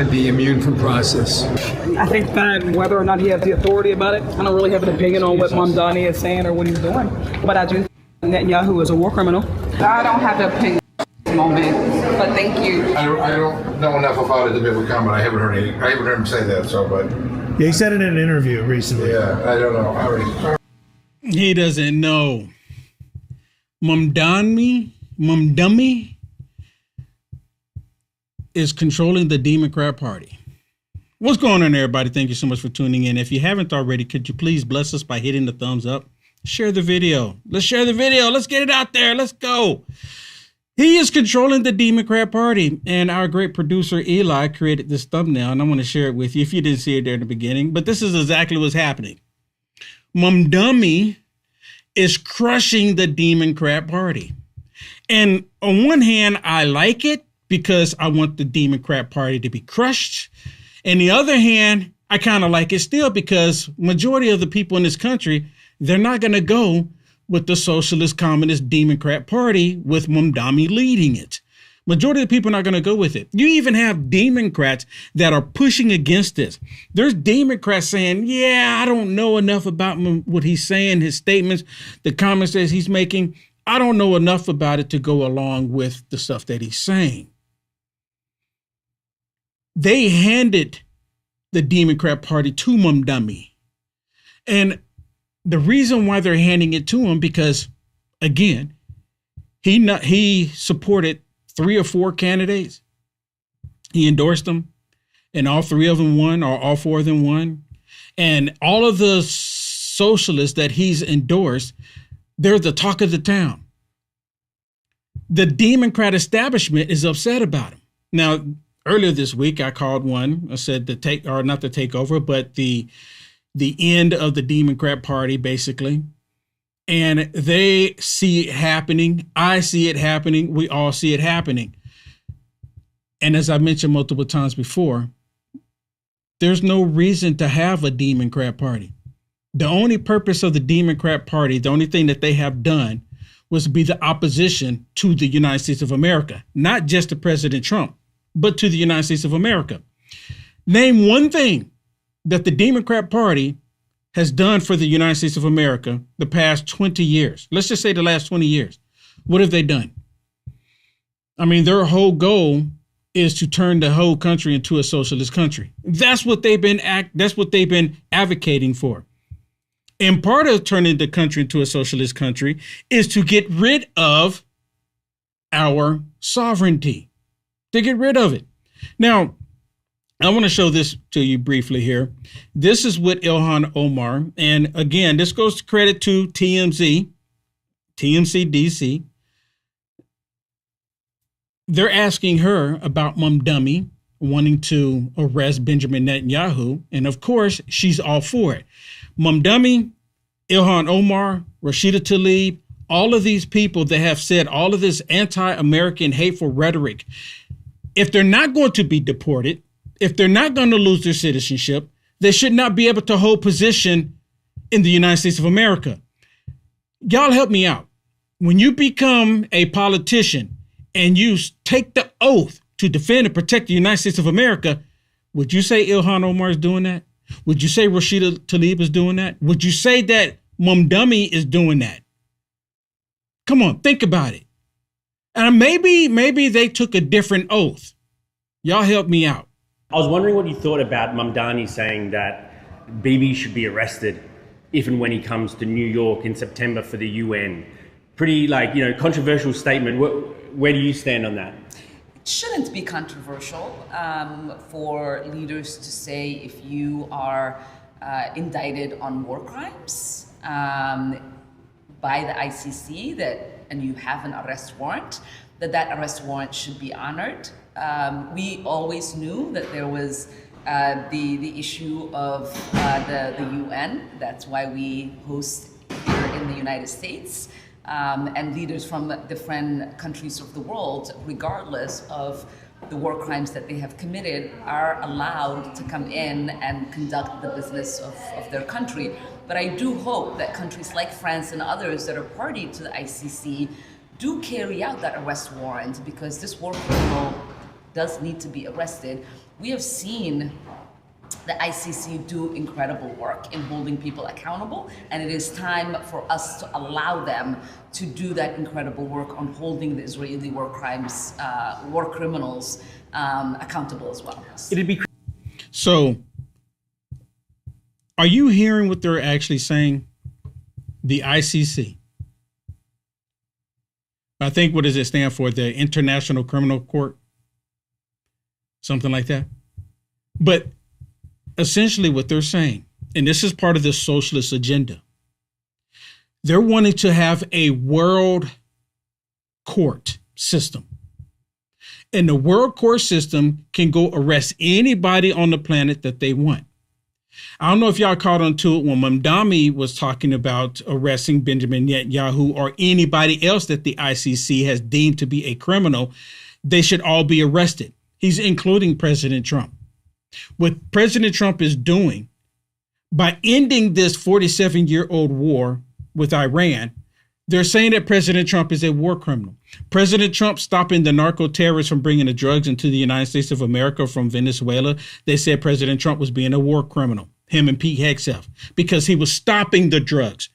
and be immune from process. I think that whether or not he has the authority about it, I don't really have an opinion on what Mamdani is saying or what he's doing. But I do think Netanyahu is a war criminal. I don't have an opinion at this moment, but thank you. I don't know enough about it to be able to comment. I haven't heard him say that. So, but yeah, he said it in an interview recently. Yeah, I don't know. He doesn't know. Mamdani is controlling the Democrat Party. What's going on, everybody? Thank you so much for tuning in. If you haven't already, could you please bless us by hitting the thumbs up? Share the video. Let's share the video. Let's get it out there. Let's go. He is controlling the Democrat Party, and our great producer Eli created this thumbnail, and I want to share it with you if you didn't see it there in the beginning. But this is exactly what's happening. Mamdani is crushing the Democrat Party. And on one hand, I like it because I want the Democrat Party to be crushed. And the other hand, I kind of like it still because majority of the people in this country, they're not going to go with the Socialist Communist Democrat Party with Mamdani leading it. Majority of the people are not going to go with it. You even have Democrats that are pushing against this. There's Democrats saying, yeah, I don't know enough about what he's saying, his statements, the comments that he's making. I don't know enough about it to go along with the stuff that he's saying. They handed the Democrat Party to Mamdani. And the reason why they're handing it to him, because, again, he supported 3 or 4 candidates. He endorsed them, and all 3 of them won, or all 4 of them won. And all of the socialists that he's endorsed, they're the talk of the town. The Democrat establishment is upset about him. Now, earlier this week, I called one. I said not the takeover, but the end of the Democrat Party, basically. And they see it happening. I see it happening. We all see it happening. And as I mentioned multiple times before, there's no reason to have a Democrat Party. The only purpose of the Democrat Party, the only thing that they have done was to be the opposition to the United States of America, not just to President Trump, but to the United States of America. Name one thing that the Democrat Party has done for the United States of America the past 20 years. Let's just say the last 20 years. What have they done? I mean, their whole goal is to turn the whole country into a socialist country. That's what they've been advocating for. And part of turning the country into a socialist country is to get rid of our sovereignty, to get rid of it. Now, I want to show this to you briefly here. This is with Ilhan Omar. And again, this goes to credit to TMZ DC. They're asking her about Mamdani wanting to arrest Benjamin Netanyahu. And of course, she's all for it. Mamdani, Ilhan Omar, Rashida Tlaib, all of these people that have said all of this anti-American hateful rhetoric, if they're not going to be deported, if they're not going to lose their citizenship, they should not be able to hold position in the United States of America. Y'all help me out. When you become a politician and you take the oath to defend and protect the United States of America, would you say Ilhan Omar is doing that? Would you say Rashida Tlaib is doing that? Would you say that Mamdani is doing that? Come on, think about it. And maybe they took a different oath. Y'all help me out. I was wondering what you thought about Mamdani saying that Bibi should be arrested if and when he comes to New York in September for the UN. Pretty controversial statement. Where do you stand on that? It shouldn't be controversial for leaders to say if you are indicted on war crimes by the ICC and you have an arrest warrant, that arrest warrant should be honored. We always knew that there was the issue of the UN. That's why we host here in the United States. And leaders from different countries of the world, regardless of the war crimes that they have committed, are allowed to come in and conduct the business of their country. But I do hope that countries like France and others that are party to the ICC do carry out that arrest warrant, because this war criminal does need to be arrested. We have seen the ICC do incredible work in holding people accountable, and it is time for us to allow them to do that incredible work on holding the Israeli war criminals accountable as well. It'd be So, are you hearing what they're actually saying? The ICC. I think, what does it stand for? The International Criminal Court? Something like that. But essentially what they're saying, and this is part of the socialist agenda, they're wanting to have a world court system. And the world court system can go arrest anybody on the planet that they want. I don't know if y'all caught on to it when Mamdani was talking about arresting Benjamin Netanyahu or anybody else that the ICC has deemed to be a criminal. They should all be arrested. He's including President Trump. What President Trump is doing by ending this 47-year-old war with Iran, they're saying that President Trump is a war criminal. President Trump stopping the narco terrorists from bringing the drugs into the United States of America from Venezuela. They said President Trump was being a war criminal, him and Pete Hegseth, because he was stopping the drugs.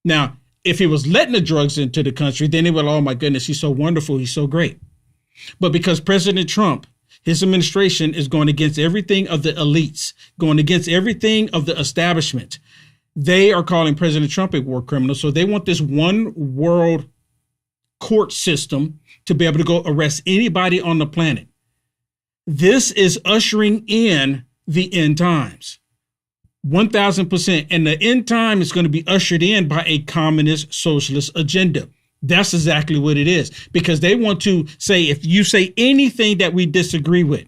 Now, if he was letting the drugs into the country, then they would, oh my goodness, he's so wonderful, he's so great. But because President Trump, his administration is going against everything of the elites, going against everything of the establishment, they are calling President Trump a war criminal. So they want this one world court system to be able to go arrest anybody on the planet. This is ushering in the end times. 1000%. And the end time is going to be ushered in by a communist socialist agenda. That's exactly what it is, because they want to say, if you say anything that we disagree with,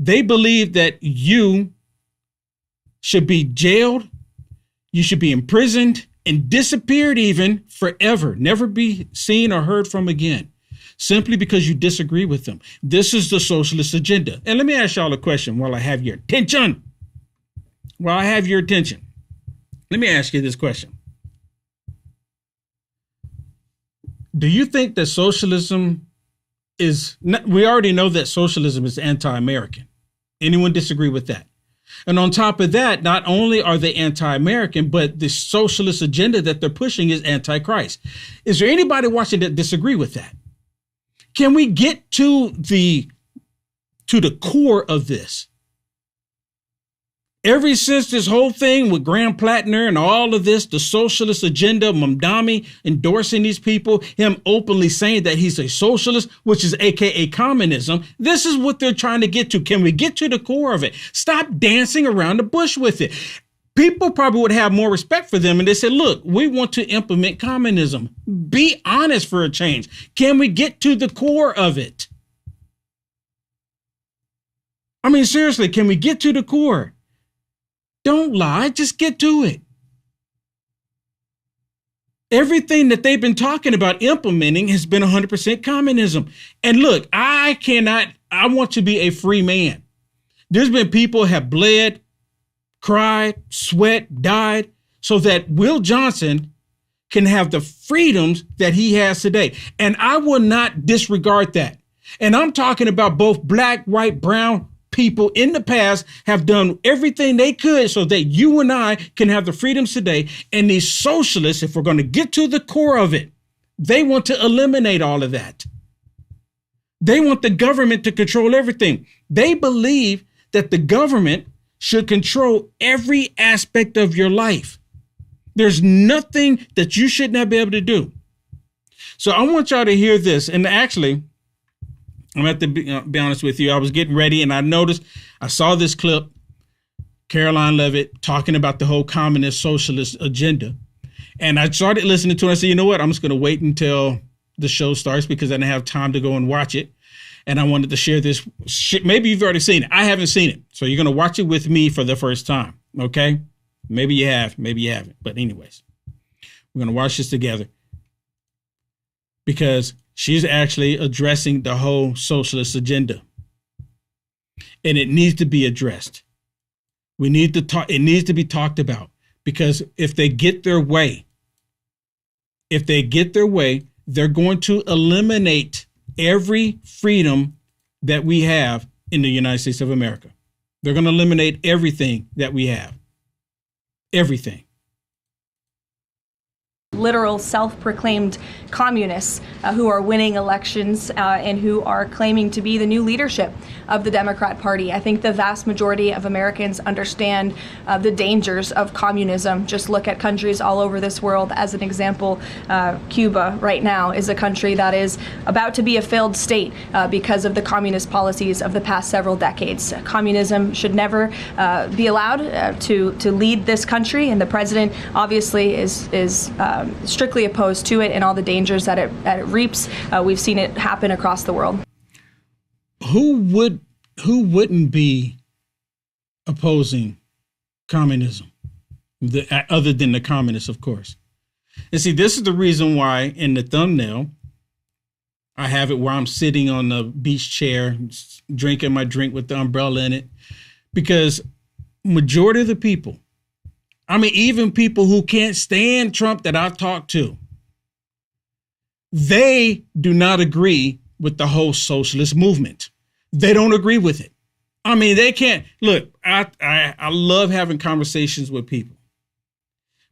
they believe that you should be jailed, you should be imprisoned and disappeared even forever, never be seen or heard from again, simply because you disagree with them. This is the socialist agenda. And let me ask y'all a question while I have your attention. Let me ask you this question. Do you think that socialism is, we already know that socialism is anti-American. Anyone disagree with that? And on top of that, not only are they anti-American, but the socialist agenda that they're pushing is anti-Christ. Is there anybody watching that disagree with that? Can we get to the core of this? Ever since this whole thing with Graham Plattner and all of this, the socialist agenda, Mamdani endorsing these people, him openly saying that he's a socialist, which is AKA communism, this is what they're trying to get to. Can we get to the core of it? Stop dancing around the bush with it. People probably would have more respect for them and they said, look, we want to implement communism. Be honest for a change. Can we get to the core of it? I mean, seriously, can we get to the core? Don't lie, just get to it. Everything that they've been talking about implementing has been 100% communism. And look, I want to be a free man. There's been people have bled, cried, sweat, died, so that Will Johnson can have the freedoms that he has today. And I will not disregard that. And I'm talking about both black, white, brown people in the past have done everything they could so that you and I can have the freedoms today. And these socialists, if we're going to get to the core of it, they want to eliminate all of that. They want the government to control everything. They believe that the government should control every aspect of your life. There's nothing that you should not be able to do. So I want y'all to hear this. And actually, I'm going to have to be honest with you. I was getting ready and I saw this clip, Caroline Levitt talking about the whole communist socialist agenda. And I started listening to it. I said, you know what? I'm just going to wait until the show starts because I didn't have time to go and watch it. And I wanted to share this. Maybe you've already seen it. I haven't seen it. So you're going to watch it with me for the first time. Okay? Maybe you have, maybe you haven't. But anyways, we're going to watch this together because she's actually addressing the whole socialist agenda. And it needs to be addressed. We need to talk. It needs to be talked about because if they get their way, they're going to eliminate every freedom that we have in the United States of America. They're going to eliminate everything that we have. Everything. Literal self-proclaimed communists who are winning elections and who are claiming to be the new leadership of the Democrat Party. I think the vast majority of Americans understand the dangers of communism. Just look at countries all over this world. As an example, Cuba right now is a country that is about to be a failed state because of the communist policies of the past several decades. Communism should never be allowed to lead this country, and the president obviously is strictly opposed to it and all the dangers that it reaps. We've seen it happen across the world. Who wouldn't be opposing communism, other than the communists, of course? And see, this is the reason why in the thumbnail, I have it where I'm sitting on the beach chair, drinking my drink with the umbrella in it, because majority of the people, I mean, even people who can't stand Trump that I've talked to, they do not agree with the whole socialist movement. They don't agree with it. I mean, they can't. Look, I love having conversations with people.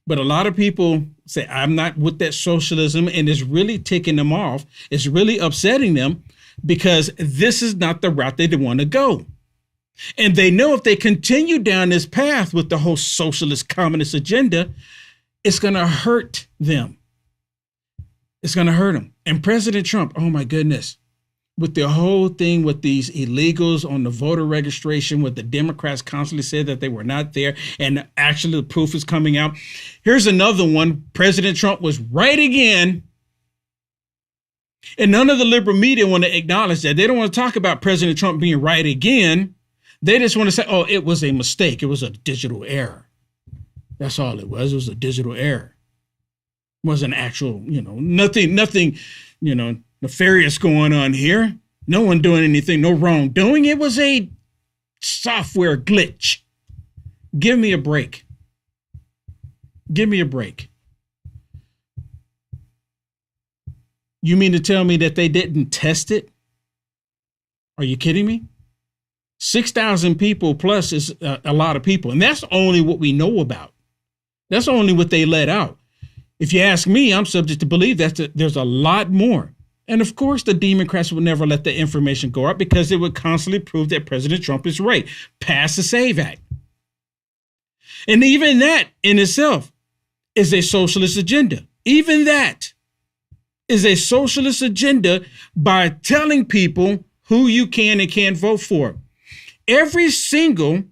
But a lot of people say, I'm not with that socialism, and it's really ticking them off. It's really upsetting them because this is not the route they want to go. And they know if they continue down this path with the whole socialist communist agenda, it's going to hurt them. It's going to hurt them. And President Trump, oh my goodness, with the whole thing with these illegals on the voter registration, what the Democrats constantly said that they were not there, and actually the proof is coming out. Here's another one. President Trump was right again. And none of the liberal media want to acknowledge that. They don't want to talk about President Trump being right again. They just want to say, oh, it was a mistake. It was a digital error. That's all it was. It was a digital error. It wasn't actual, nothing, nefarious going on here. No one doing anything, no wrongdoing. It was a software glitch. Give me a break. Give me a break. You mean to tell me that they didn't test it? Are you kidding me? 6,000 people plus is a lot of people. And that's only what we know about. That's only what they let out. If you ask me, I'm subject to believe that there's a lot more. And of course, the Democrats would never let the information go out because it would constantly prove that President Trump is right. Pass the SAVE Act. And even that in itself is a socialist agenda. Even that is a socialist agenda by telling people who you can and can't vote for. Every single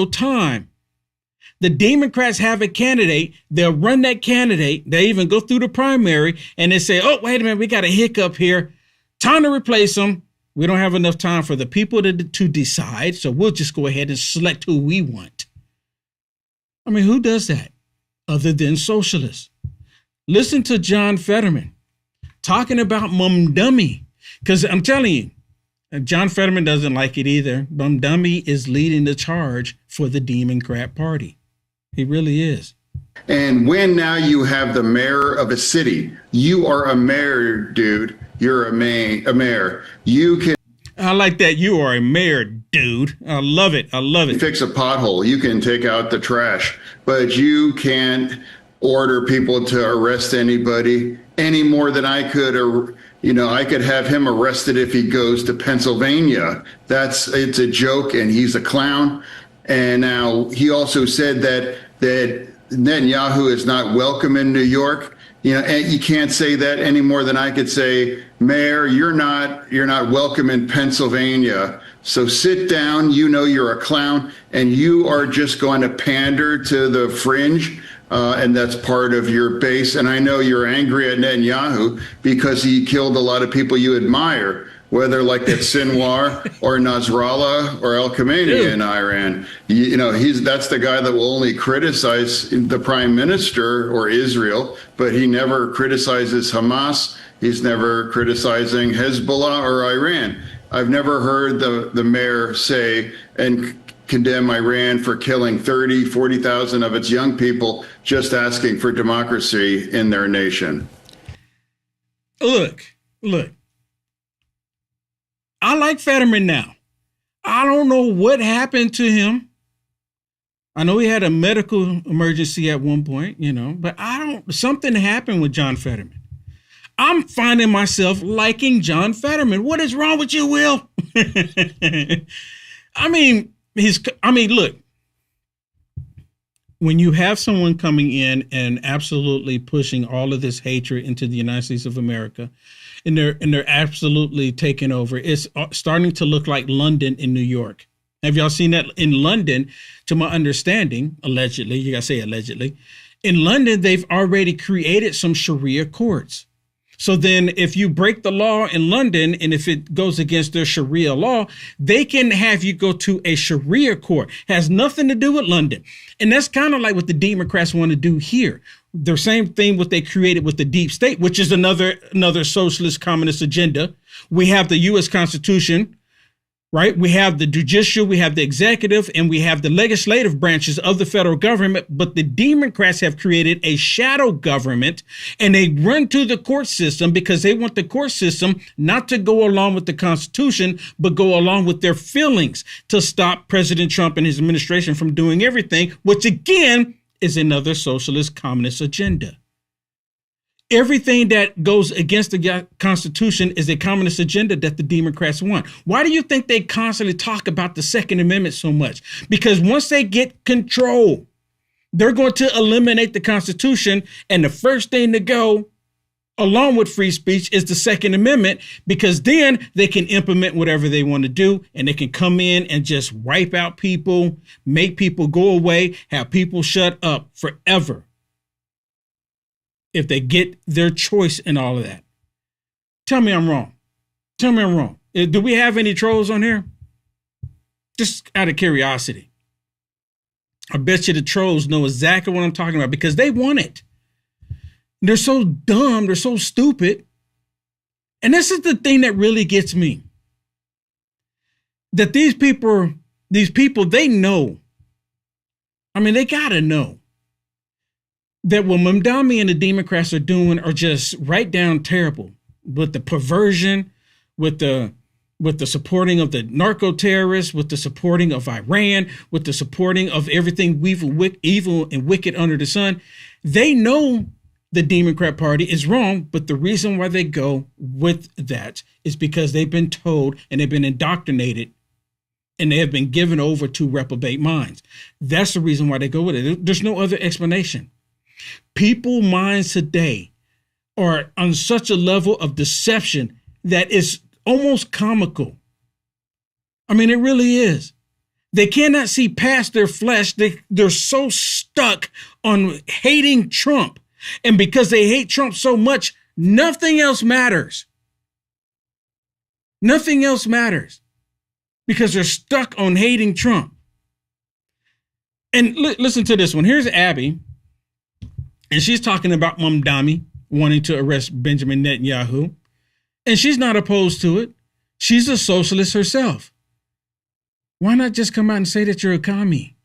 time the Democrats have a candidate, they'll run that candidate. They even go through the primary and they say, oh, wait a minute, we got a hiccup here. Time to replace them. We don't have enough time for the people to decide. So we'll just go ahead and select who we want. I mean, who does that other than socialists? Listen to John Fetterman talking about Mumdummy, because I'm telling you, John Fetterman doesn't like it either. Mumdummy is leading the charge for the Democrat Party. He really is. And when now you have the mayor of a city, you are a mayor, dude. You're a mayor. You can. I like that. You are a mayor, dude. I love it. I love it. Fix a pothole. You can take out the trash, but you can't order people to arrest anybody any more than I could. Or, I could have him arrested if he goes to Pennsylvania. It's a joke, and he's a clown. And now he also said that Netanyahu is not welcome in New York. And you can't say that any more than I could say, Mayor, you're not welcome in Pennsylvania. So sit down. You're a clown, and you are just going to pander to the fringe. And that's part of your base. And I know you're angry at Netanyahu because he killed a lot of people you admire, whether like that Sinwar or Nasrallah or Al Khamenei in Iran. That's the guy that will only criticize the prime minister or Israel, but he never criticizes Hamas. He's never criticizing Hezbollah or Iran. I've never heard the mayor say, and condemn Iran for killing 30, 40,000 of its young people just asking for democracy in their nation. Look. I like Fetterman now. I don't know what happened to him. I know he had a medical emergency at one point, but something happened with John Fetterman. I'm finding myself liking John Fetterman. What is wrong with you, Will? Look, when you have someone coming in and absolutely pushing all of this hatred into the United States of America, and they're absolutely taking over, it's starting to look like London in New York. Have y'all seen that? In London, to my understanding, allegedly, you gotta say allegedly, in London, they've already created some Sharia courts. So then if you break the law in London, and if it goes against their Sharia law, they can have you go to a Sharia court. Has nothing to do with London. And that's kind of like what the Democrats want to do here. The same thing what they created with the deep state, which is another socialist communist agenda. We have the U.S. Constitution, right? We have the judicial, we have the executive, and we have the legislative branches of the federal government. But the Democrats have created a shadow government, and they run to the court system because they want the court system not to go along with the Constitution, but go along with their feelings to stop President Trump and his administration from doing everything, which again is another socialist communist agenda. Everything that goes against the Constitution is a communist agenda that the Democrats want. Why do you think they constantly talk about the Second Amendment so much? Because once they get control, they're going to eliminate the Constitution. And the first thing to go along with free speech is the Second Amendment, because then they can implement whatever they want to do, and they can come in and just wipe out people, make people go away, have people shut up forever. If they get their choice and all of that. Tell me I'm wrong. Tell me I'm wrong. Do we have any trolls on here? Just out of curiosity. I bet you the trolls know exactly what I'm talking about because they want it. They're so dumb. They're so stupid. And this is the thing that really gets me. That these people, they know. I mean, they got to know that what Mamdani and the Democrats are doing are just right down terrible, with the perversion, with the supporting of the narco terrorists, with the supporting of Iran, with the supporting of everything evil and wicked under the sun. They know the Democrat Party is wrong, but the reason why they go with that is because they've been told and they've been indoctrinated and they have been given over to reprobate minds. That's the reason why they go with it. There's no other explanation. People's minds today are on such a level of deception that is almost comical. I mean, it really is. They cannot see past their flesh. They're so stuck on hating Trump. And because they hate Trump so much, nothing else matters. Nothing else matters because they're stuck on hating Trump. And listen to this one. Here's Abby. And she's talking about Mamdani wanting to arrest Benjamin Netanyahu. And she's not opposed to it. She's a socialist herself. Why not just come out and say that you're a commie?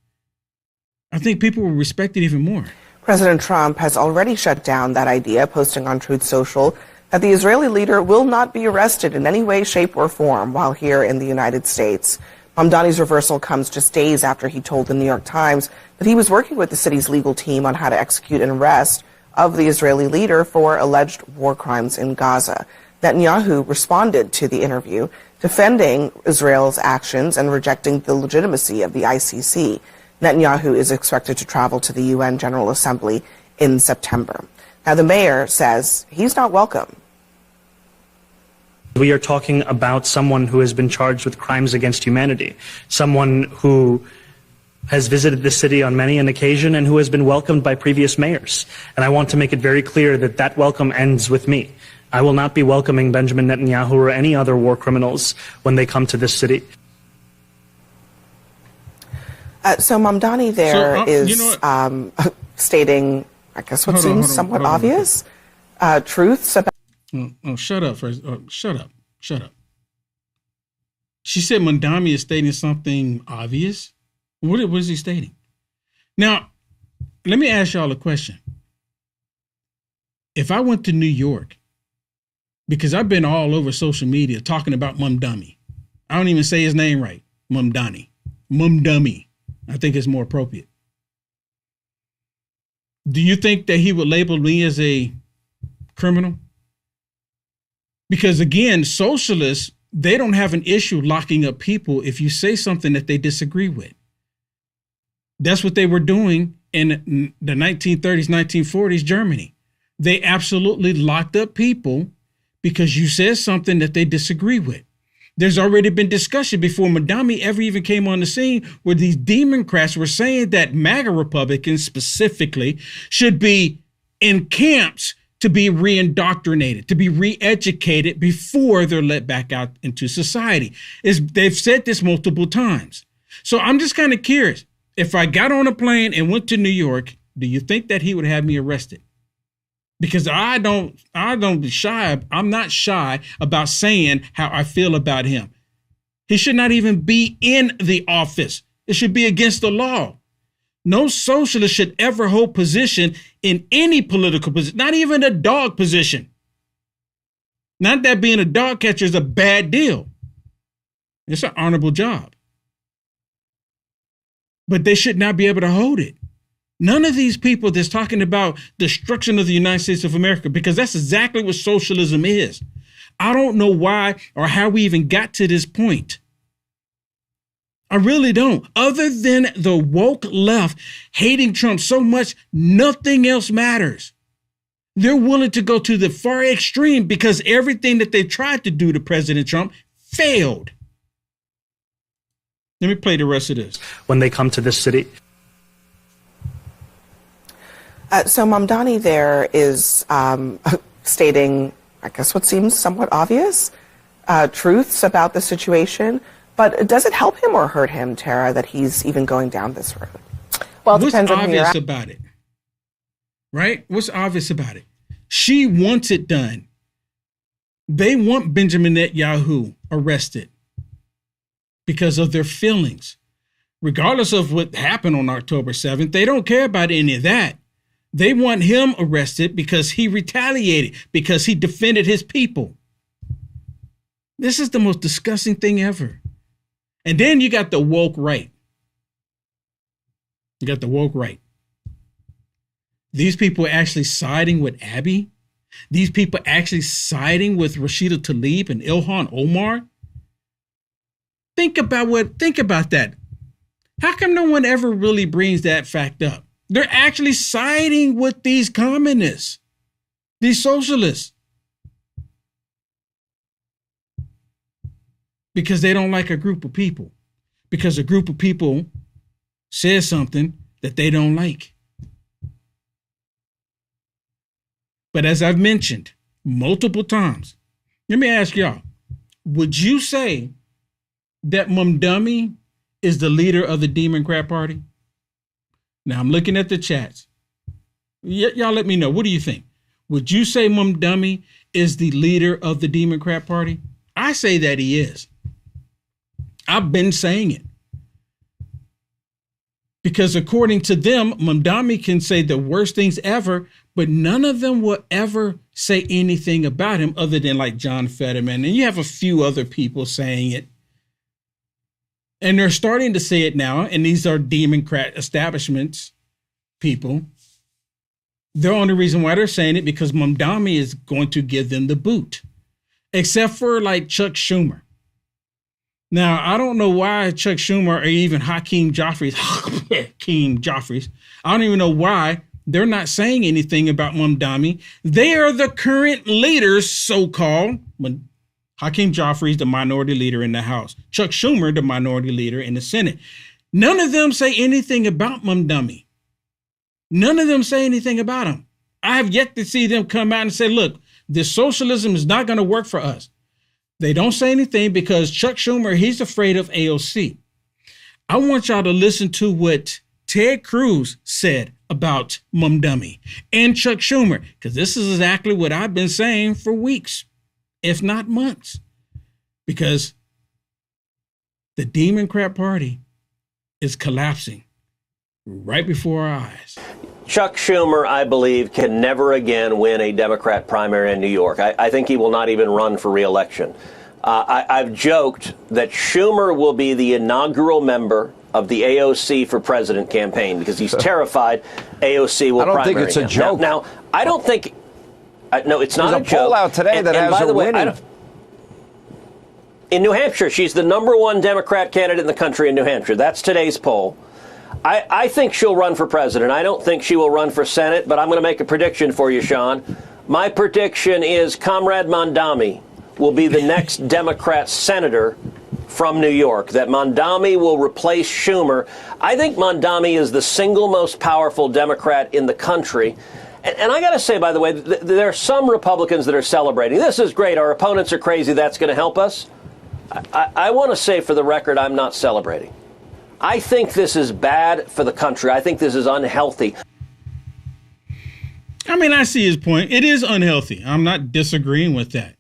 I think people will respect it even more. President Trump has already shut down that idea, posting on Truth Social that the Israeli leader will not be arrested in any way, shape, or form while here in the United States. Mamdani's reversal comes just days after he told the New York Times that he was working with the city's legal team on how to execute an arrest of the Israeli leader for alleged war crimes in Gaza. Netanyahu responded to the interview, defending Israel's actions and rejecting the legitimacy of the ICC. Netanyahu is expected to travel to the UN General Assembly in September. Now, the mayor says he's not welcome. We are talking about someone who has been charged with crimes against humanity, someone who has visited the city on many an occasion and who has been welcomed by previous mayors. And I want to make it very clear that that welcome ends with me. I will not be welcoming Benjamin Netanyahu or any other war criminals when they come to this city. So Mamdani there is stating, I guess, what seems somewhat obvious truths about. Oh, shut up first. Oh, shut up. She said Mamdani is stating something obvious. What is he stating? Now, let me ask y'all a question. If I went to New York, because I've been all over social media talking about Mamdani. I don't even say his name right. Mamdani. Mamdummy. I think it's more appropriate. Do you think that he would label me as a criminal? Because again, socialists, they don't have an issue locking up people if you say something that they disagree with. That's what they were doing in the 1930s, 1940s Germany. They absolutely locked up people because you said something that they disagree with. There's already been discussion before Mamdani ever even came on the scene where these Democrats were saying that MAGA Republicans specifically should be in camps to be re-indoctrinated, to be re-educated before they're let back out into society. They've said this multiple times. So I'm just kind of curious. If I got on a plane and went to New York, do you think that he would have me arrested? Because I'm not shy about saying how I feel about him. He should not even be in the office. It should be against the law. No socialist should ever hold position in any political position, not even a dog position. Not that being a dog catcher is a bad deal. It's an honorable job. But they should not be able to hold it. None of these people that's talking about destruction of the United States of America, because that's exactly what socialism is. I don't know why or how we even got to this point. I really don't. Other than the woke left hating Trump so much, nothing else matters. They're willing to go to the far extreme because everything that they tried to do to President Trump failed. Let me play the rest of this. When they come to this city. So Mamdani there is stating, I guess, what seems somewhat obvious truths about the situation. But does it help him or hurt him, Tara, that he's even going down this road? Well, it depends on who you're What's obvious about it? Right? What's obvious about it? She wants it done. They want Benjamin Netanyahu arrested because of their feelings. Regardless of what happened on October 7th, they don't care about any of that. They want him arrested because he retaliated, because he defended his people. This is the most disgusting thing ever. And then you got the woke right. You got the woke right. These people are actually siding with Abby. These people are actually siding with Rashida Tlaib and Ilhan Omar. Think about that. How come no one ever really brings that fact up? They're actually siding with these communists, these socialists, because they don't like a group of people, because a group of people says something that they don't like. But as I've mentioned multiple times, let me ask y'all, would you say that Mamdani is the leader of the Democrat Party? Now I'm looking at the chats. Y'all let me know. What do you think? Would you say Mamdani is the leader of the Democrat Party? I say that he is. I've been saying it. Because according to them, Mamdani can say the worst things ever, but none of them will ever say anything about him other than like John Fetterman. And you have a few other people saying it. And they're starting to say it now, and these are Democrat establishments people. The only reason why they're saying it because Mamdani is going to give them the boot, except for like Chuck Schumer. Now, I don't know why Chuck Schumer or even Hakeem Jeffries, I don't even know why they're not saying anything about Mamdani. They are the current leaders, so-called. Hakeem Jeffries, the minority leader in the House. Chuck Schumer, the minority leader in the Senate. None of them say anything about Mamdani. None of them say anything about him. I have yet to see them come out and say, look, this socialism is not going to work for us. They don't say anything because Chuck Schumer, he's afraid of AOC. I want y'all to listen to what Ted Cruz said about Mamdani and Chuck Schumer, because this is exactly what I've been saying for weeks, if not months, because the Democrat Party is collapsing right before our eyes. Chuck Schumer, I believe, can never again win a Democrat primary in New York. I think he will not even run for re-election. I've joked that Schumer will be the inaugural member of the AOC for president campaign because he's terrified AOC will primary him. I don't think it's a joke. Now I don't think... no, it's not a joke. There's a poll out today that has her winning. In New Hampshire, she's the #1 Democrat candidate in the country in New Hampshire. That's today's poll. I think she'll run for president. I don't think she will run for Senate, but I'm going to make a prediction for you, Sean. My prediction is Comrade Mondami will be the next Democrat senator from New York, that Mondami will replace Schumer. I think Mondami is the single most powerful Democrat in the country. And I got to say, by the way, there are some Republicans that are celebrating. This is great. Our opponents are crazy. That's going to help us. I want to say for the record, I'm not celebrating. I think this is bad for the country. I think this is unhealthy. I mean, I see his point. It is unhealthy. I'm not disagreeing with that.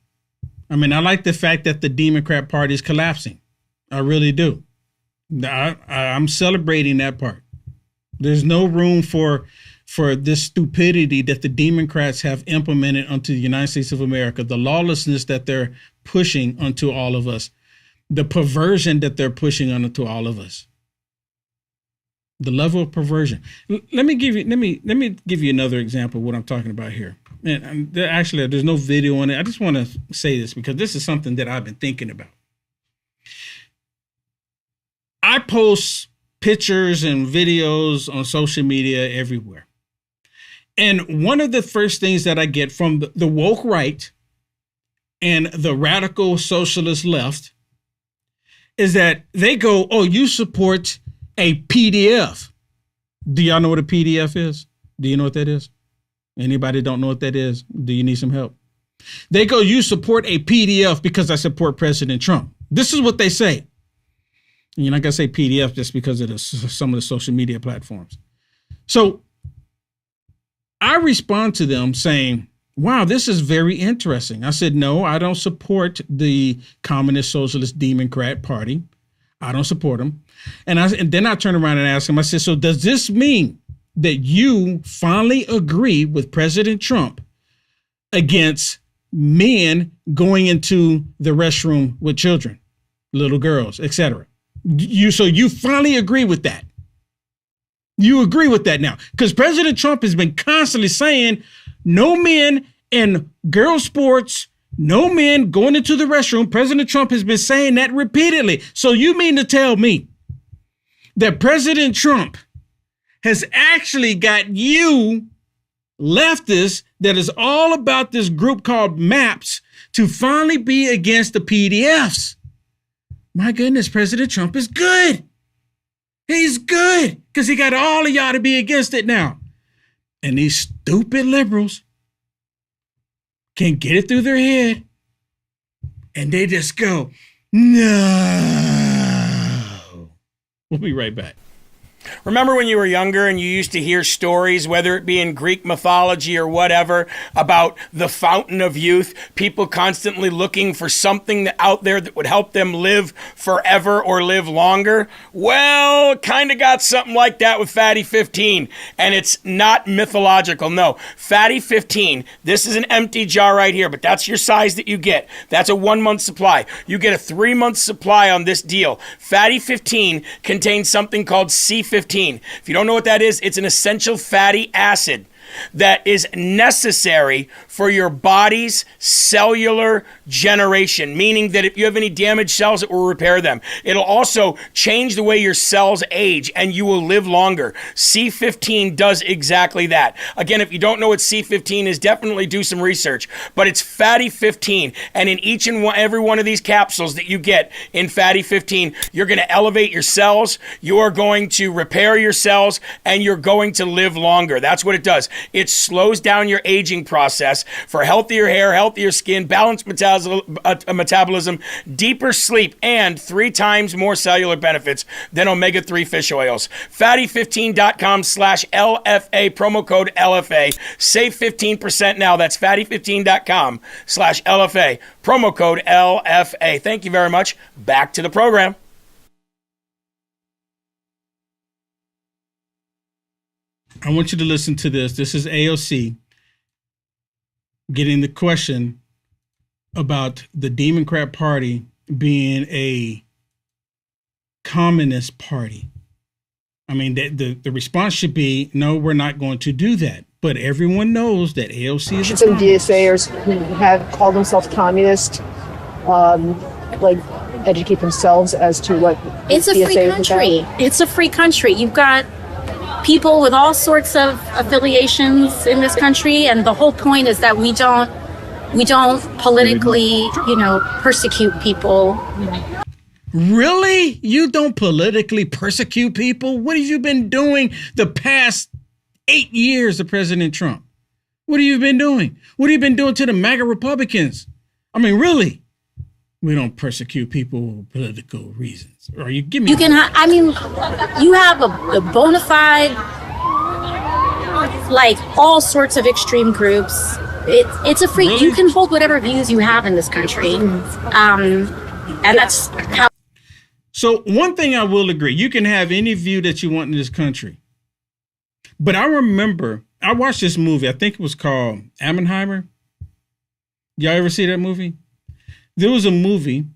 I mean, I like the fact that the Democrat Party is collapsing. I really do. I'm celebrating that part. There's no room for this stupidity that the Democrats have implemented onto the United States of America, the lawlessness that they're pushing onto all of us, the perversion that they're pushing onto all of us. The level of perversion. Let me give you another example of what I'm talking about here. And actually, there's no video on it. I just want to say this because this is something that I've been thinking about. I post pictures and videos on social media everywhere. And one of the first things that I get from the woke right and the radical socialist left is that they go, oh, you support a PDF. Do y'all know what a PDF is? Do you know what that is? Anybody don't know what that is? Do you need some help? They go, you support a PDF because I support President Trump. This is what they say. And you're not going to say PDF just because of some of the social media platforms. So I respond to them saying, wow, this is very interesting. I said, no, I don't support the Communist Socialist Democrat Party. I don't support them. And then I turned around and asked him, I said, so does this mean that you finally agree with President Trump against men going into the restroom with children, little girls, etc.? So you finally agree with that. You agree with that now, because President Trump has been constantly saying no men in girl sports, no men going into the restroom. President Trump has been saying that repeatedly. So you mean to tell me that President Trump has actually got you leftists that is all about this group called MAPS to finally be against the PDFs? My goodness, President Trump is good. He's good because he got all of y'all to be against it now. And these stupid liberals can't get it through their head. And they just go, no. We'll be right back. Remember when you were younger and you used to hear stories, whether it be in Greek mythology or whatever, about the fountain of youth, people constantly looking for something out there that would help them live forever or live longer? Well, kind of got something like that with Fatty 15, and it's not mythological. No, Fatty 15, this is an empty jar right here, but that's your size that you get. That's a 1 month supply. You get a 3 month supply on this deal. Fatty 15 contains something called C15. If you don't know what that is, it's an essential fatty acid that is necessary for your body's cellular generation, meaning that if you have any damaged cells, it will repair them. It'll also change the way your cells age and you will live longer. C15 does exactly that. Again, if you don't know what C15 is, definitely do some research, but it's Fatty 15, and in each and every one of these capsules that you get in Fatty 15, you're going to elevate your cells, you are going to repair your cells, and you're going to live longer. That's what it does. It slows down your aging process for healthier hair, healthier skin, balanced metabolism, deeper sleep, and 3 times more cellular benefits than omega-3 fish oils. Fatty15.com/LFA, promo code LFA. Save 15% now. That's fatty15.com/LFA, promo code LFA. Thank you very much. Back to the program. Well, I want you to listen to this. This is AOC getting the question about the Democrat Party being a communist party. I mean, the response should be, no, we're not going to do that. But everyone knows that AOC is a some DSAers who have called themselves communist, like educate themselves as to what it's a free country. It's a free country. You've got people with all sorts of affiliations in this country, and the whole point is that we don't politically, persecute people. Really? You don't politically persecute people? What have you been doing the past 8 years of President Trump? What have you been doing? What have you been doing to the MAGA Republicans? I mean, really? We don't persecute people for political reasons. Or you give me... You have a bona fide, like all sorts of extreme groups. It's a free... Really? You can hold whatever views you have in this country. And that's how... So one thing I will agree, you can have any view that you want in this country. But I remember, I watched this movie, I think it was called Oppenheimer. Y'all ever see that movie? There was a movie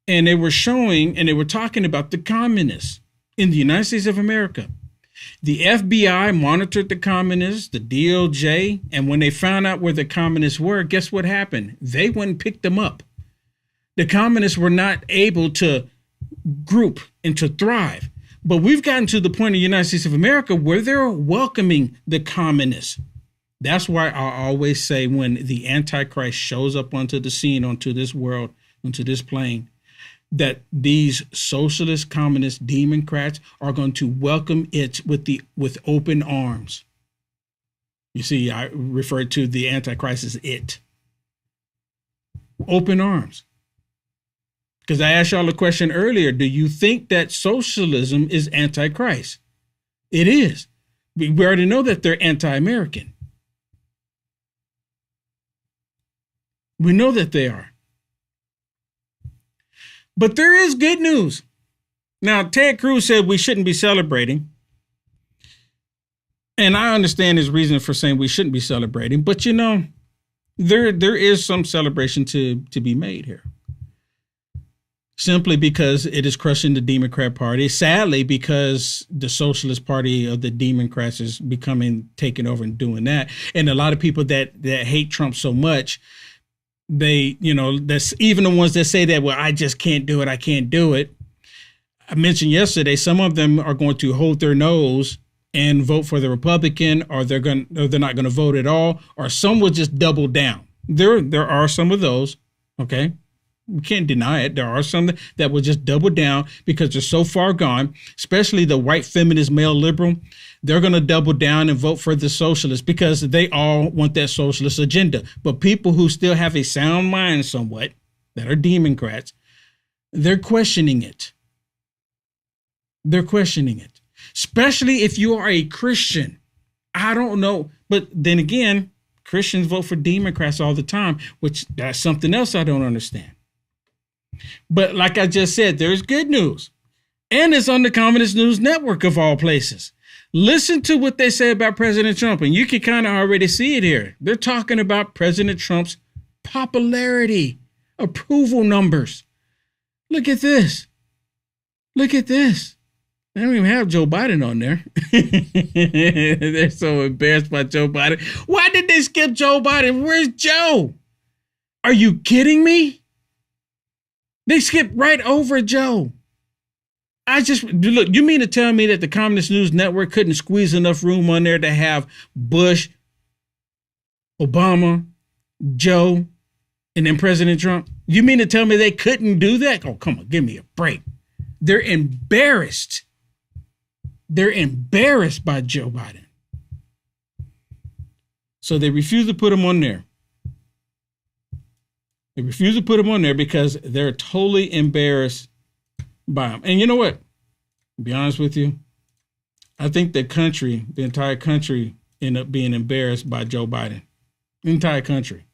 and they were showing and they were talking about the communists in the United States of America. The FBI monitored the communists, the DOJ, and when they found out where the communists were, guess what happened? They went and picked them up. The communists were not able to group and to thrive. But we've gotten to the point in the United States of America where they're welcoming the communists. That's why I always say when the Antichrist shows up onto the scene, onto this world, onto this plane, that these socialist, communist, democrats are going to welcome it with open arms. You see, I referred to the Antichrist as it. Open arms. Because I asked y'all a question earlier. Do you think that socialism is anti-Christ? It is. We already know that they're anti-American. We know that they are. But there is good news. Now, Ted Cruz said we shouldn't be celebrating. And I understand his reason for saying we shouldn't be celebrating. But, there is some celebration to be made here. Simply because it is crushing the Democrat Party. Sadly, because the Socialist Party of the Democrats is taking over and doing that. And a lot of people that hate Trump so much, that's even the ones that say that, well, I just can't do it. I can't do it. I mentioned yesterday, some of them are going to hold their nose and vote for the Republican, or they're not going to vote at all, or some will just double down. There are some of those. Okay. We can't deny it. There are some that will just double down because they're so far gone, especially the white feminist male liberal. They're going to double down and vote for the socialists because they all want that socialist agenda. But people who still have a sound mind somewhat, that are Democrats, they're questioning it. They're questioning it, especially if you are a Christian. I don't know. But then again, Christians vote for Democrats all the time, which that's something else I don't understand. But like I just said, there's good news. And it's on the Communist News Network of all places. Listen to what they say about President Trump, and you can kind of already see it here. They're talking about President Trump's popularity, approval numbers. Look at this. Look at this. They don't even have Joe Biden on there. They're so embarrassed by Joe Biden. Why did they skip Joe Biden? Where's Joe? Are you kidding me? They skipped right over Joe. Look, you mean to tell me that the Communist News Network couldn't squeeze enough room on there to have Bush, Obama, Joe, and then President Trump? You mean to tell me they couldn't do that? Oh, come on, give me a break. They're embarrassed. They're embarrassed by Joe Biden. So they refuse to put him on there. They refuse to put him on there because they're totally embarrassed by him. And you know what? To be honest with you, I think the entire country, end up being embarrassed by Joe Biden. The entire country.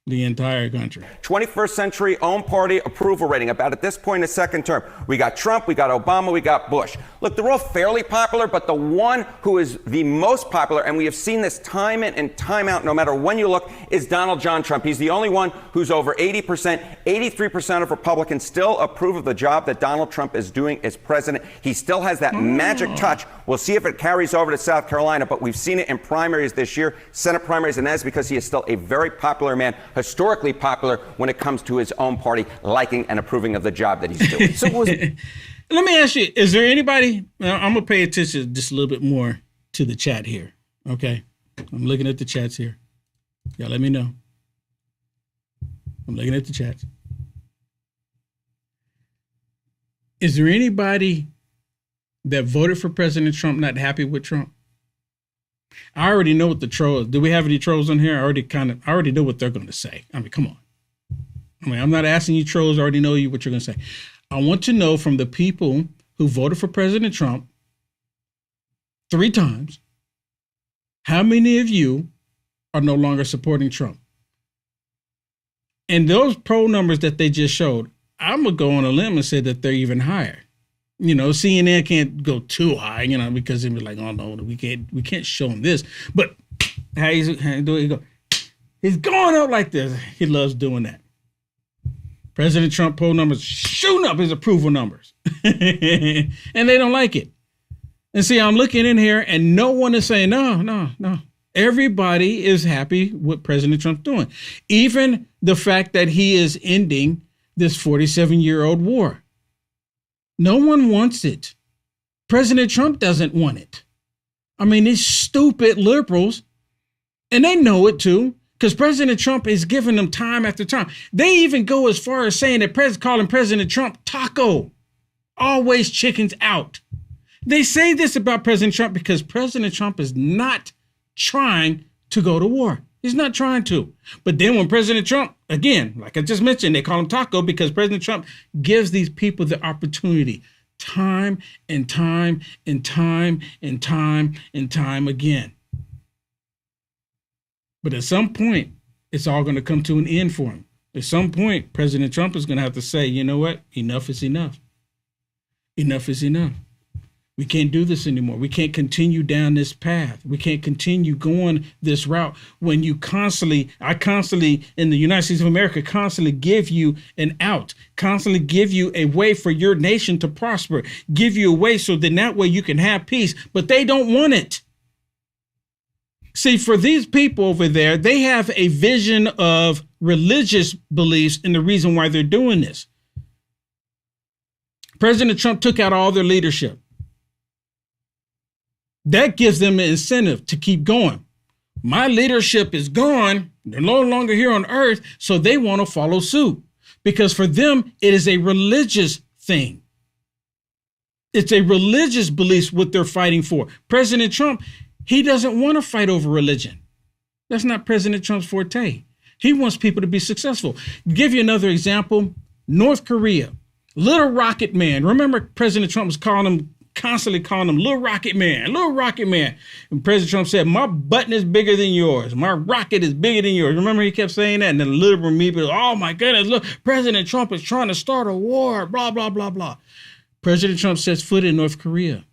The entire country. 21st century own party approval rating, about at this point a second term. We got Trump, we got Obama, we got Bush. Look, they're all fairly popular, but the one who is the most popular, and we have seen this time in and time out, no matter when you look, is Donald John Trump. He's the only one who's over 80%. 83% of Republicans still approve of the job that Donald Trump is doing as president. He still has that magic touch. We'll see if it carries over to South Carolina, but we've seen it in primaries this year, Senate primaries, and that's because he is still a very popular man, historically popular when it comes to his own party liking and approving of the job that he's doing. So let me ask you, is there anybody, I'm going to pay attention just a little bit more to the chat here, okay? I'm looking at the chats here. Y'all let me know. I'm looking at the chats. Is there anybody that voted for President Trump not happy with Trump? I already know what the trolls. Do we have any trolls on here? I already know what they're going to say. I mean, come on. I mean, I'm not asking you trolls. I already know what you're going to say. I want to know from the people who voted for President Trump 3 times, how many of you are no longer supporting Trump? And those poll numbers that they just showed, I'm going to go on a limb and say that they're even higher. You know, CNN can't go too high, you know, because they'd be like, oh no, we can't show them this. But how do he go? He's going up like this. He loves doing that. President Trump poll numbers shooting up his approval numbers. And they don't like it. And see, I'm looking in here and no one is saying, no. Everybody is happy with President Trump doing. Even the fact that he is ending this 47-year-old war. No one wants it. President Trump doesn't want it. I mean, these stupid liberals, and they know it too, because President Trump is giving them time after time. They even go as far as saying that calling President Trump taco, always chickens out. They say this about President Trump because President Trump is not trying to go to war. He's not trying to. But then when President Trump, again, like I just mentioned, they call him taco because President Trump gives these people the opportunity time and time and time and time and time again. But at some point, it's all going to come to an end for him. At some point, President Trump is going to have to say, you know what? Enough is enough. Enough is enough. We can't do this anymore. We can't continue down this path. We can't continue going this route when I constantly, in the United States of America, constantly give you an out, constantly give you a way for your nation to prosper, give you a way so then that way you can have peace, but they don't want it. See, for these people over there, they have a vision of religious beliefs and the reason why they're doing this. President Trump took out all their leadership. That gives them an incentive to keep going. My leadership is gone. They're no longer here on earth, so they want to follow suit because for them, it is a religious thing. It's a religious belief what they're fighting for. President Trump, he doesn't want to fight over religion. That's not President Trump's forte. He wants people to be successful. Give you another example, North Korea, Little Rocket Man. Remember President Trump was constantly calling him Little Rocket Man, Little Rocket Man. And President Trump said, my button is bigger than yours. My rocket is bigger than yours. Remember he kept saying that? And then the liberal media, oh my goodness, look, President Trump is trying to start a war, blah, blah, blah, blah. President Trump sets foot in North Korea.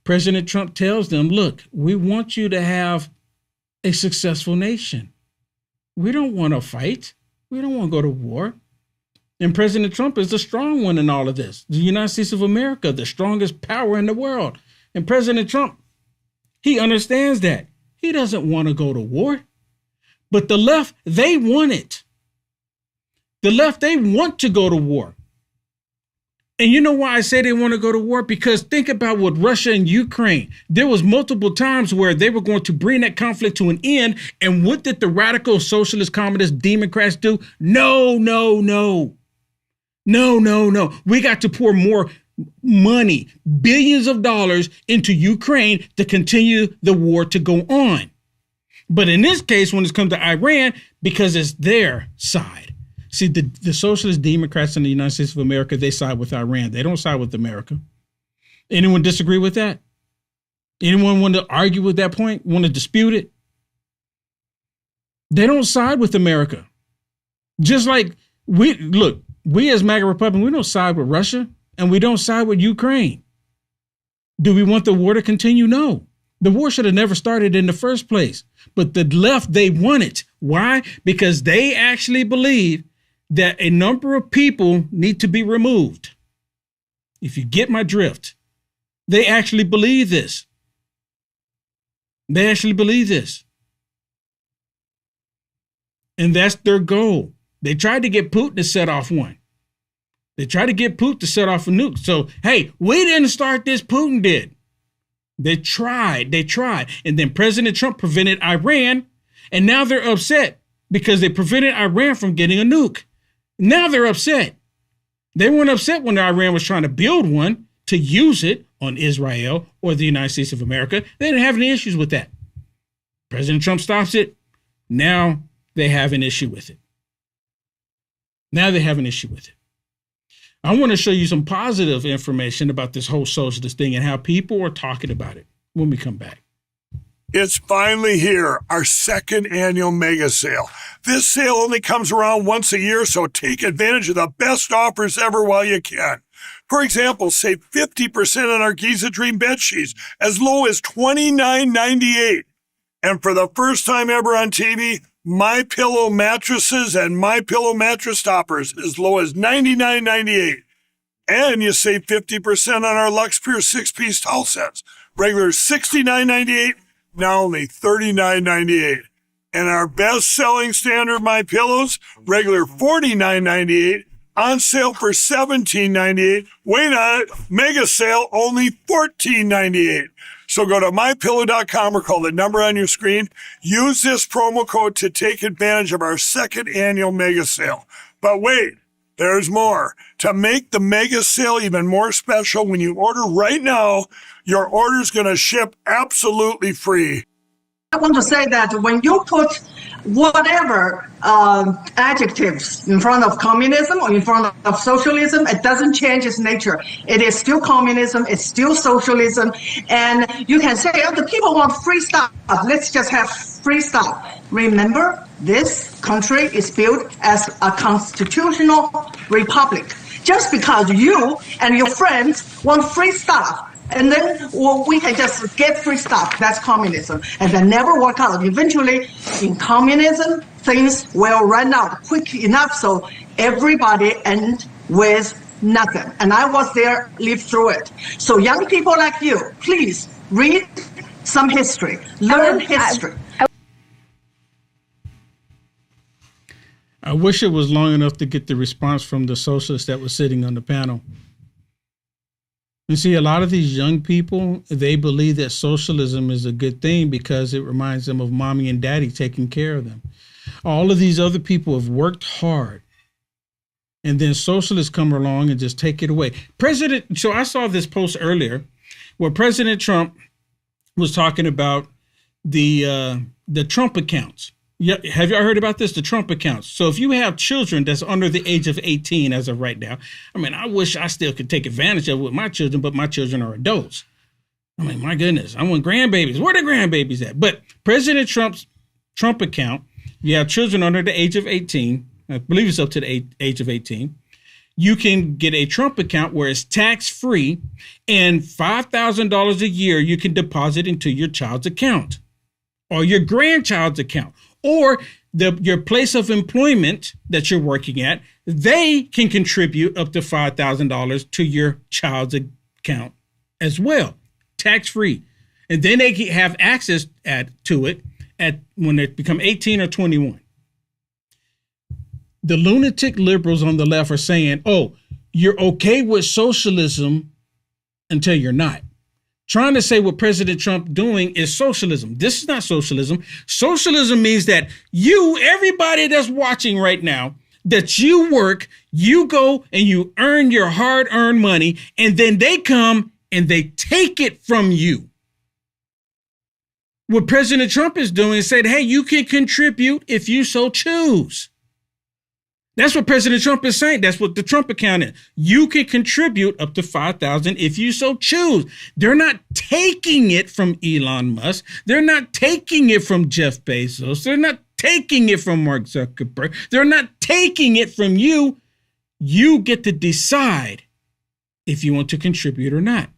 President Trump tells them, look, we want you to have a successful nation. We don't want to fight. We don't want to go to war. And President Trump is the strong one in all of this. The United States of America, the strongest power in the world. And President Trump, he understands that. He doesn't want to go to war. But the left, they want it. The left, they want to go to war. And you know why I say they want to go to war? Because think about what Russia and Ukraine. There was multiple times where they were going to bring that conflict to an end. And what did the radical socialist communist Democrats do? No. We got to pour more money, billions of dollars into Ukraine to continue the war to go on. But in this case, when it's come to Iran, because it's their side. See, the Socialist Democrats in the United States of America, they side with Iran. They don't side with America. Anyone disagree with that? Anyone want to argue with that point? Want to dispute it? They don't side with America. Just like we as MAGA Republicans, we don't side with Russia and we don't side with Ukraine. Do we want the war to continue? No. The war should have never started in the first place. But the left, they want it. Why? Because they actually believe that a number of people need to be removed. If you get my drift, they actually believe this. They actually believe this. And that's their goal. They tried to get Putin to set off one. They tried to get Putin to set off a nuke. So, hey, we didn't start this, Putin did. They tried. And then President Trump prevented Iran, and now they're upset because they prevented Iran from getting a nuke. Now they're upset. They weren't upset when Iran was trying to build one to use it on Israel or the United States of America. They didn't have any issues with that. President Trump stops it. Now they have an issue with it. I want to show you some positive information about this whole socialist thing and how people are talking about it when we come back. It's finally here, our second annual mega sale. This sale only comes around once a year, so take advantage of the best offers ever while you can. For example, save 50% on our Giza Dream bed sheets, as low as $29.98. And for the first time ever on TV, My Pillow mattresses and My Pillow mattress toppers as low as $99.98. And you save 50% on our Lux Pure 6-piece towel sets. Regular $69.98, now only $39.98. And our best-selling standard My Pillows, regular $49.98, on sale for $17.98. Wait on it, mega sale, only $14.98. So go to mypillow.com or call the number on your screen. Use this promo code to take advantage of our second annual mega sale. But wait, there's more. To make the mega sale even more special, when you order right now, your order's going to ship absolutely free. I want to say that when you put whatever adjectives in front of communism or in front of socialism, it doesn't change its nature. It is still communism, it's still socialism, and you can say, oh, the people want free stuff, let's just have free stuff. Remember, this country is built as a constitutional republic. Just because you and your friends want free stuff, and then we can just get free stuff. That's communism. And that never work out. Eventually, in communism, things will run out quick enough so everybody end with nothing. And I was there, lived through it. So young people like you, please read some history, learn history. I wish it was long enough to get the response from the socialists that was sitting on the panel. You see, a lot of these young people, they believe that socialism is a good thing because it reminds them of mommy and daddy taking care of them. All of these other people have worked hard, and then socialists come along and just take it away. So I saw this post earlier where President Trump was talking about the Trump accounts. Yeah, have y'all heard about this? The Trump accounts. So if you have children that's under the age of 18 as of right now, I mean, I wish I still could take advantage of it with my children, but my children are adults. I mean, my goodness, I want grandbabies. Where are the grandbabies at? But President Trump's Trump account, you have children under the age of 18, I believe it's up to the age of 18, you can get a Trump account where it's tax-free, and $5,000 a year you can deposit into your child's account or your grandchild's account. Or your place of employment that you're working at, they can contribute up to $5,000 to your child's account as well, tax-free. And then they have access to it when they become 18 or 21. The lunatic liberals on the left are saying, oh, you're okay with socialism until you're not. Trying to say what President Trump doing is socialism. This is not socialism. Socialism means that everybody that's watching right now, that you work, you go and you earn your hard-earned money, and then they come and they take it from you. What President Trump is doing is said, hey, you can contribute if you so choose. That's what President Trump is saying. That's what the Trump account is. You can contribute up to $5,000 if you so choose. They're not taking it from Elon Musk. They're not taking it from Jeff Bezos. They're not taking it from Mark Zuckerberg. They're not taking it from you. You get to decide if you want to contribute or not.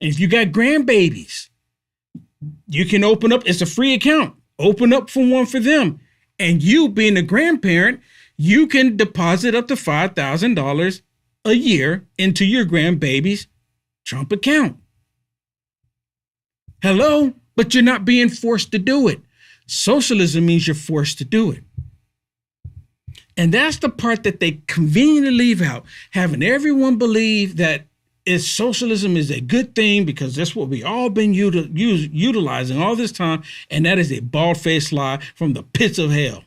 And if you got grandbabies, you can open up, it's a free account. Open up for one for them. And you being a grandparent, you can deposit up to $5,000 a year into your grandbaby's Trump account. Hello, but you're not being forced to do it. Socialism means you're forced to do it. And that's the part that they conveniently leave out, having everyone believe that socialism is a good thing because that's what we all been utilizing all this time, and that is a bald-faced lie from the pits of hell.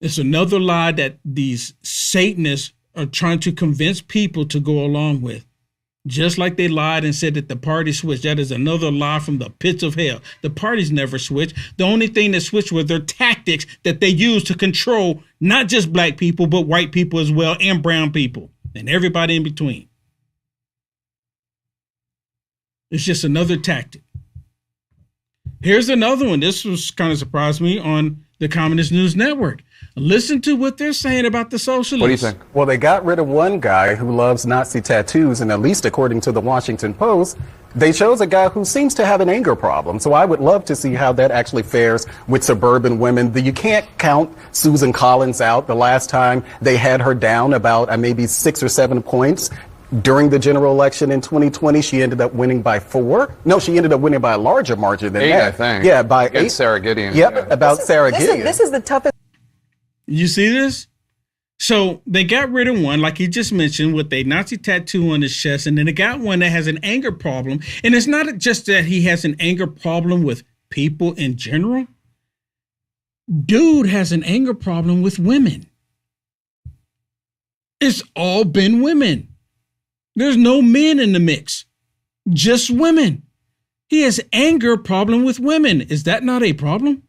It's another lie that these Satanists are trying to convince people to go along with. Just like they lied and said that the party switched. That is another lie from the pits of hell. The parties never switched. The only thing that switched were their tactics that they used to control not just black people, but white people as well, and brown people, and everybody in between. It's just another tactic. Here's another one. This was kind of surprised me on the Communist News Network. Listen to what they're saying about the socialists. What do you think? Well, they got rid of one guy who loves Nazi tattoos, and at least according to the Washington Post, they chose a guy who seems to have an anger problem. So I would love to see how that actually fares with suburban women. You can't count Susan Collins out. The last time they had her down about maybe 6 or 7 points. During the general election in 2020, she ended up winning by 4. No, she ended up winning by a larger margin than 8, that. I think. Yeah, by 8. Sarah Gideon. Yep, Yeah. about Sarah Gideon. This is the toughest. You see this? So they got rid of one, like he just mentioned, with a Nazi tattoo on his chest, and then they got one that has an anger problem. And it's not just that he has an anger problem with people in general. Dude has an anger problem with women. It's all been women. There's no men in the mix, just women. He has anger problem with women. Is that not a problem?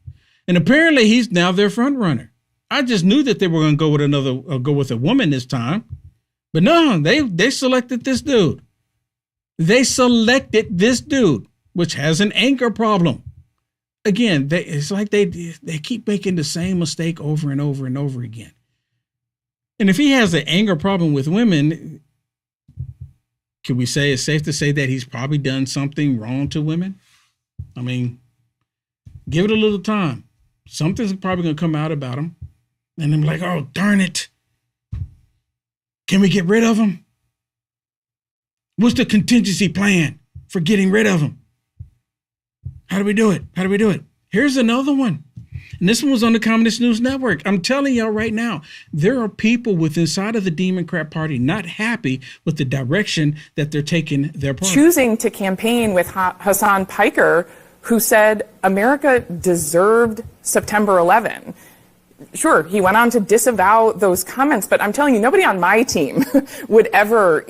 And apparently he's now their front runner. I just knew that they were going to go with a woman this time, but no, they selected this dude. They selected this dude, which has an anger problem. Again, it's like they keep making the same mistake over and over and over again. And if he has an anger problem with women, can we say it's safe to say that he's probably done something wrong to women? I mean, give it a little time. Something's probably going to come out about him. And I'm like, oh, darn it. Can we get rid of him? What's the contingency plan for getting rid of him? How do we do it? How do we do it? Here's another one. And this one was on the Communist News Network. I'm telling y'all right now, there are people inside of the Democrat Party not happy with the direction that they're taking their party. Choosing to campaign with Hassan Piker, who said America deserved September 11. Sure, he went on to disavow those comments, but I'm telling you, nobody on my team would ever,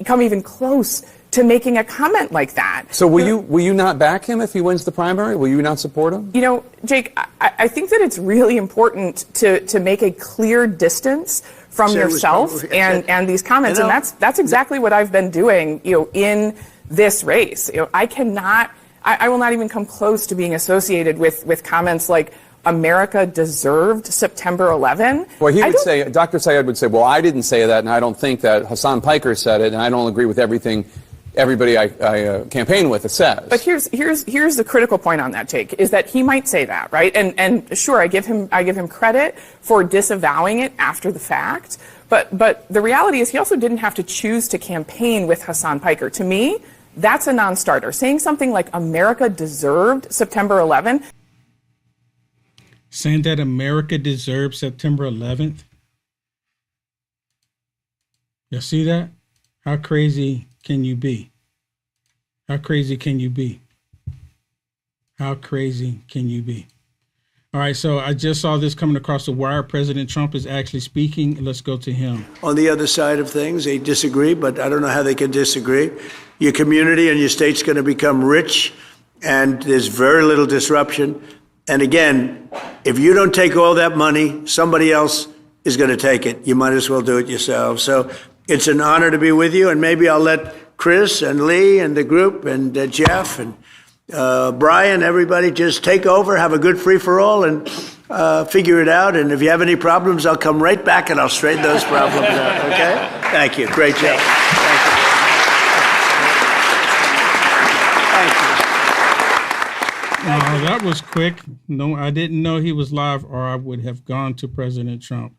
come even close to making a comment like that. So will you not back him if he wins the primary? Will you not support him? Jake, I think that it's really important to make a clear distance from yourself and these comments, and that's exactly what I've been doing, in this race. I will not even come close to being associated with comments like America deserved September 11. Well, Dr. Syed would say, well, I didn't say that, and I don't think that Hassan Piker said it, and I don't agree with everything everybody I campaign with says. But here's the critical point on that, Jake, is that he might say that, right? And sure, I give him credit for disavowing it after the fact. But the reality is he also didn't have to choose to campaign with Hassan Piker. To me, that's a non-starter. Saying something like America deserved September 11. Saying that America deserves September 11th. You see that? How crazy can you be? How crazy can you be? How crazy can you be? All right, so I just saw this coming across the wire. President Trump is actually speaking. Let's go to him. On the other side of things, they disagree, but I don't know how they can disagree. Your community and your state's going to become rich, and there's very little disruption. And again, if you don't take all that money, somebody else is going to take it. You might as well do it yourself. So it's an honor to be with you, and maybe I'll let Chris and Lee and the group and Jeff and Brian, everybody, just take over, have a good free-for-all, and figure it out. And if you have any problems, I'll come right back and I'll straighten those problems out, okay? Thank you. Great job. Thank you. Oh, that was quick. No, I didn't know he was live, or I would have gone to President Trump.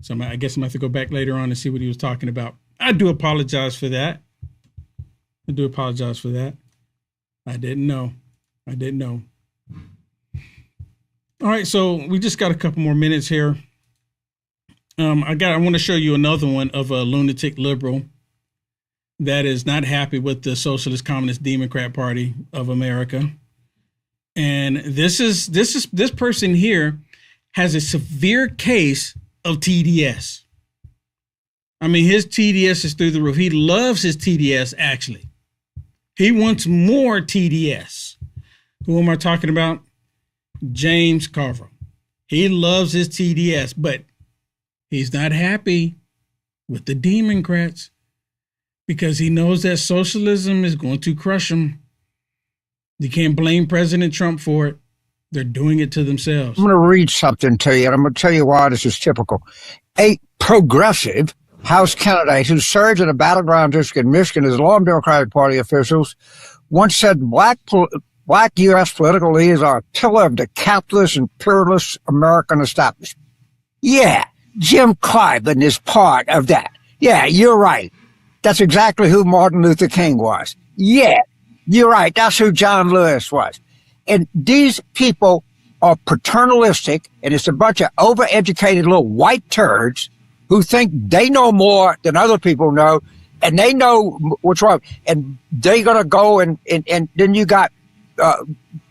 So I guess I'm going to have to go back later on and see what he was talking about. I do apologize for that. I didn't know. All right, so we just got a couple more minutes here. I want to show you another one of a lunatic liberal that is not happy with the Socialist Communist Democrat Party of America. And this person here has a severe case of TDS. I mean, his TDS is through the roof. He loves his TDS, actually. He wants more TDS. Who am I talking about? James Carville. He loves his TDS, but he's not happy with the Democrats because he knows that socialism is going to crush him. You can't blame President Trump for it. They're doing it to themselves. I'm going to read something to you, and I'm going to tell you why this is typical. A progressive House candidate who served in a battleground district in Michigan as law and Democratic Party officials once said black U.S. political leaders are a pillar of the capitalist and imperialist American establishment. Yeah, Jim Clyburn is part of that. Yeah, you're right. That's exactly who Martin Luther King was. Yeah, you're right. That's who John Lewis was. And these people are paternalistic, and it's a bunch of overeducated little white turds who think they know more than other people know, and they know what's wrong. And they're going to go and then you got,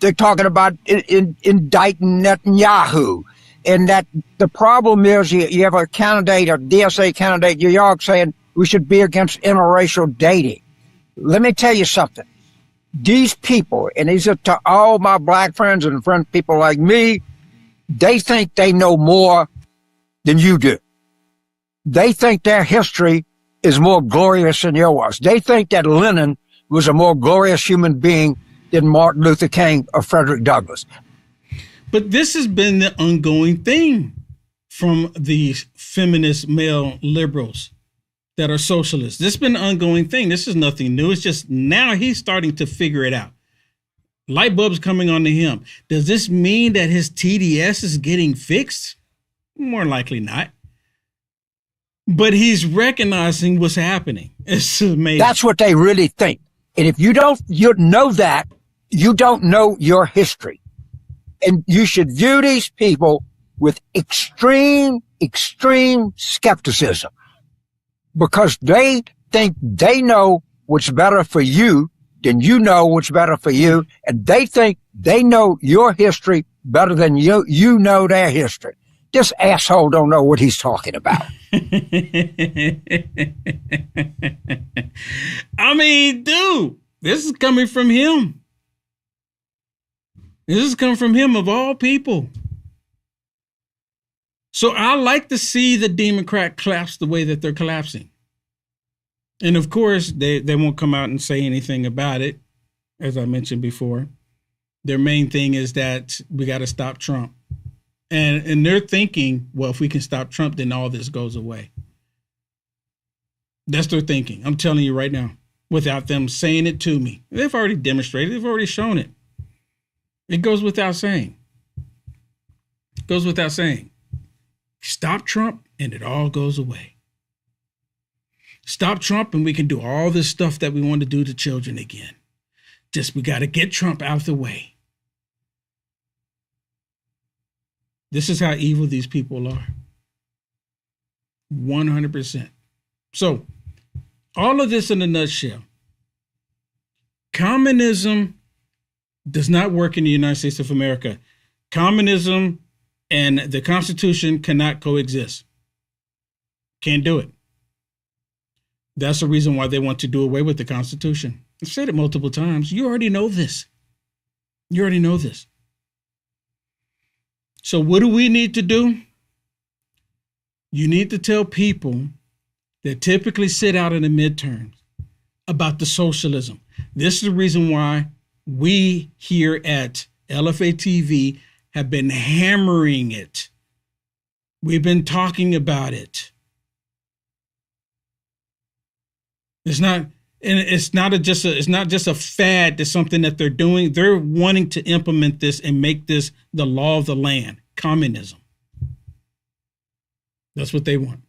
they're talking about indicting Netanyahu. And that the problem is you have a candidate, a DSA candidate, New York, saying we should be against interracial dating. Let me tell you something. These people, and these are to all my black friends and people like me, they think they know more than you do. They think their history is more glorious than yours. They think that Lenin was a more glorious human being than Martin Luther King or Frederick Douglass. But this has been the ongoing thing from these feminist male liberals that are socialists. This has been an ongoing thing. This is nothing new. It's just now he's starting to figure it out. Light bulbs coming on to him. Does this mean that his TDS is getting fixed? More likely not. But he's recognizing what's happening. It's amazing. That's what they really think. And if you know that, you don't know your history. And you should view these people with extreme skepticism because they think they know what's better for you than you know what's better for you. And they think they know your history better than you know their history. This asshole don't know what he's talking about. I mean, dude, this is coming from him. This is coming from him of all people. So I like to see the Democrat collapse the way that they're collapsing. And of course, they won't come out and say anything about it, as I mentioned before. Their main thing is that we got to stop Trump. And they're thinking, well, if we can stop Trump, then all this goes away. That's their thinking. I'm telling you right now, without them saying it to me. They've already demonstrated. They've already shown it. It goes without saying. It goes without saying. Stop Trump and it all goes away. Stop Trump and we can do all this stuff that we want to do to children again. Just we got to get Trump out of the way. This is how evil these people are. 100%. So, all of this in a nutshell. Communism does not work in the United States of America. Communism and the Constitution cannot coexist. Can't do it. That's the reason why they want to do away with the Constitution. I've said it multiple times. You already know this. You already know this. So what do we need to do? You need to tell people that typically sit out in the midterms about the socialism. This is the reason why we here at LFA TV have been hammering it. We've been talking about it. It's not just a fad. It's something that they're doing. They're wanting to implement this and make this the law of the land, communism. That's what they want.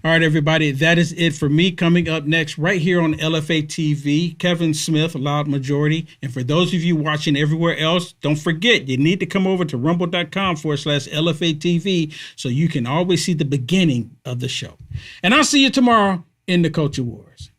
All right, everybody, that is it for me. Coming up next, right here on LFA TV, Kevin Smith, Loud Majority. And for those of you watching everywhere else, don't forget, you need to come over to rumble.com/LFA TV so you can always see the beginning of the show. And I'll see you tomorrow in the Culture Wars.